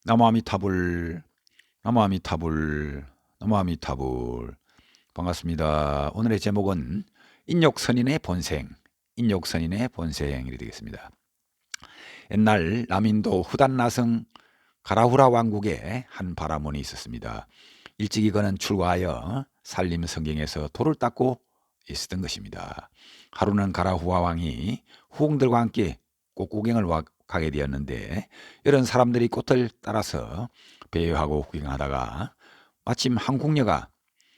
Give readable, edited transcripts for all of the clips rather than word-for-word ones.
나무아미타불, 나무아미타불, 나무아미타불. 반갑습니다. 오늘의 제목은 인욕선인의 본생, 인욕선인의 본생이 되겠습니다. 옛날 남인도 후단나성 가라후라 왕국에 한 바라문이 있었습니다. 일찍이 그는 출가하여 산림 성경에서 돌을 닦고 있었던 것입니다. 하루는 가라후라 왕이 후궁들과 함께 꽃 구경을 가게 되었는데, 이런 사람들이 꽃을 따라서 배회하고 구경하다가 마침 한 궁녀가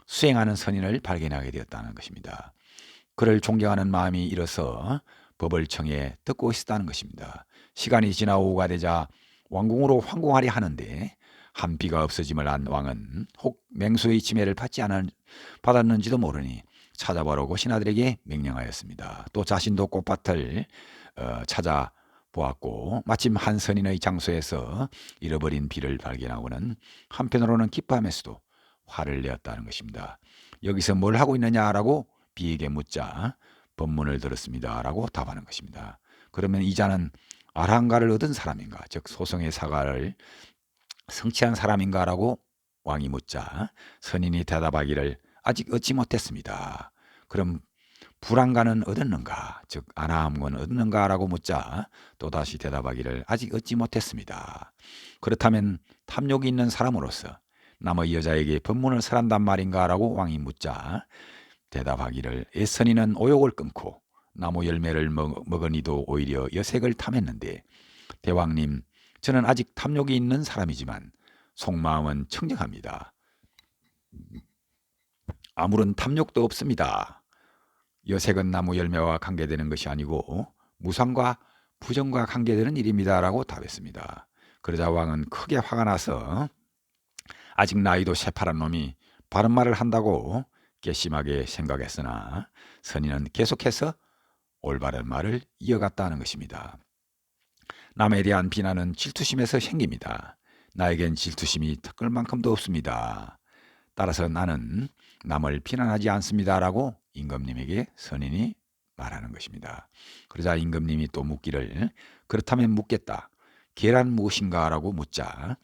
수행하는 선인을 발견하게 되었다는 것입니다. 그를 존경하는 마음이 일어서 법을 청해 듣고 있었다는 것입니다. 시간이 지나 오후가 되자 왕궁으로 환공하려 하는데, 한 비가 없어짐을 안 왕은 혹 맹수의 지매를 받았는지도 모르니 찾아보라고 신하들에게 명령하였습니다. 또 자신도 꽃밭을 찾아보았고, 마침 한 선인의 장소에서 잃어버린 비를 발견하고는 한편으로는 기뻐하면서도 화를 내었다는 것입니다. 여기서 뭘 하고 있느냐라고 비에게 묻자 법문을 들었습니다 라고 답하는 것입니다. 그러면 이 자는 아랑가를 얻은 사람인가, 즉 소송의 사과를 성취한 사람인가 라고 왕이 묻자 선인이 대답하기를 아직 얻지 못했습니다. 그럼 불안가는 얻었는가, 즉 안함은 얻었는가 라고 묻자 또다시 대답하기를 아직 얻지 못했습니다. 그렇다면 탐욕이 있는 사람으로서 남의 여자에게 법문을 설한단 말인가 라고 왕이 묻자 대답하기를 애선이는 오욕을 끊고 나무 열매를 먹으니도 오히려 여색을 탐했는데, 대왕님, 저는 아직 탐욕이 있는 사람이지만 속마음은 청정합니다. 아무런 탐욕도 없습니다. 여색은 나무 열매와 관계되는 것이 아니고 무상과 부정과 관계되는 일입니다 라고 답했습니다. 그러자 왕은 크게 화가 나서 아직 나이도 새파란 놈이 바른 말을 한다고 괘씸하게 생각했으나 선인은 계속해서 올바른 말을 이어갔다는 것입니다. 남에 대한 비난은 질투심에서 생깁니다. 나에겐 질투심이 턱을 만큼도 없습니다. 따라서 나는 남을 비난하지 않습니다 라고 임금님에게 선인이 말하는 것입니다. 그러자 임금님이 또 묻기를 그렇다면 묻겠다. 계란 무엇인가 라고 묻자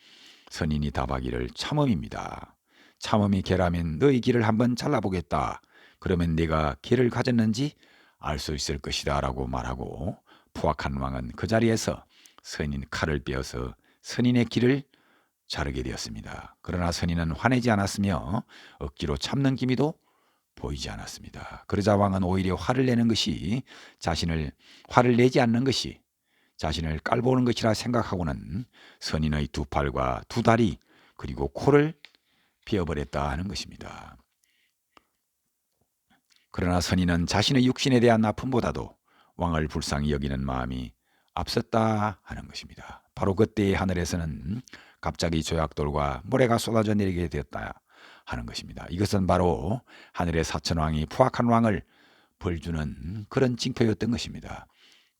선인이 답하기를 참음입니다. 참음이 계라면 너희 귀를 한번 잘라보겠다. 그러면 네가 귀를 가졌는지 알 수 있을 것이다 라고 말하고, 포악한 왕은 그 자리에서 선인 칼을 빼어서 선인의 귀를 자르게 되었습니다. 그러나 선인은 화내지 않았으며 억지로 참는 기미도 보이지 않았습니다. 그러자 왕은 오히려 화를 내지 않는 것이 자신을 깔보는 것이라 생각하고는 선인의 두 팔과 두 다리 그리고 코를 베어버렸다 하는 것입니다. 그러나 선인은 자신의 육신에 대한 아픔보다도 왕을 불쌍히 여기는 마음이 앞섰다 하는 것입니다. 바로 그때의 하늘에서는 갑자기 조약돌과 모래가 쏟아져 내리게 되었다 하는 것입니다. 이것은 바로 하늘의 사천왕이 포악한 왕을 벌주는 그런 징표였던 것입니다.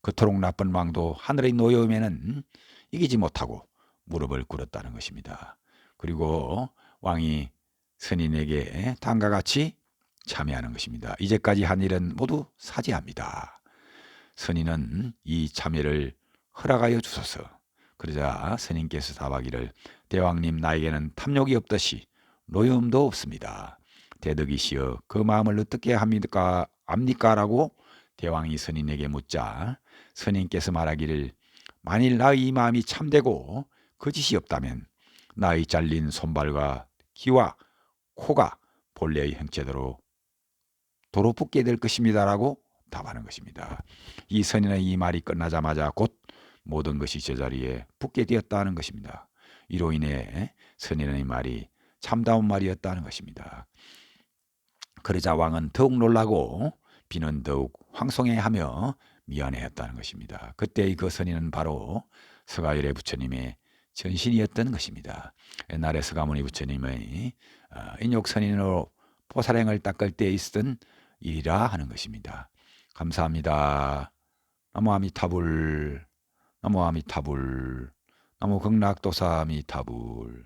그토록 나쁜 왕도 하늘의 노여움에는 이기지 못하고 무릎을 꿇었다는 것입니다. 그리고 왕이 선인에게 다음과 같이 참여하는 것입니다. 이제까지 한 일은 모두 사죄합니다. 선인은 이 참여를 허락하여 주소서. 그러자 선인께서 답하기를 대왕님, 나에게는 탐욕이 없듯이 노여움도 없습니다. 대덕이시여 그 마음을 어떻게 합니까? 라고 대왕이 선인에게 묻자 선인께서 말하기를 만일 나의 이 마음이 참되고 거짓이 없다면 나의 잘린 손발과 귀와 코가 본래의 형체대로 도로 붙게 될 것입니다 라고 답하는 것입니다. 이 선인의 이 말이 끝나자마자 곧 모든 것이 제자리에 붙게 되었다는 것입니다. 이로 인해 선인의 말이 참다운 말이었다는 것입니다. 그러자 왕은 더욱 놀라고 비는 더욱 황송해하며 미안해했다는 것입니다. 그때의 그 선인은 바로 서가열의 부처님의 전신이었던 것입니다. 옛날에 서가모니 부처님의 인욕선인으로 포사랭을 닦을 때 있었던 일이라 하는 것입니다. 감사합니다. 나무 아미타불, 나무 아미타불, 나무 극락도사 아미타불.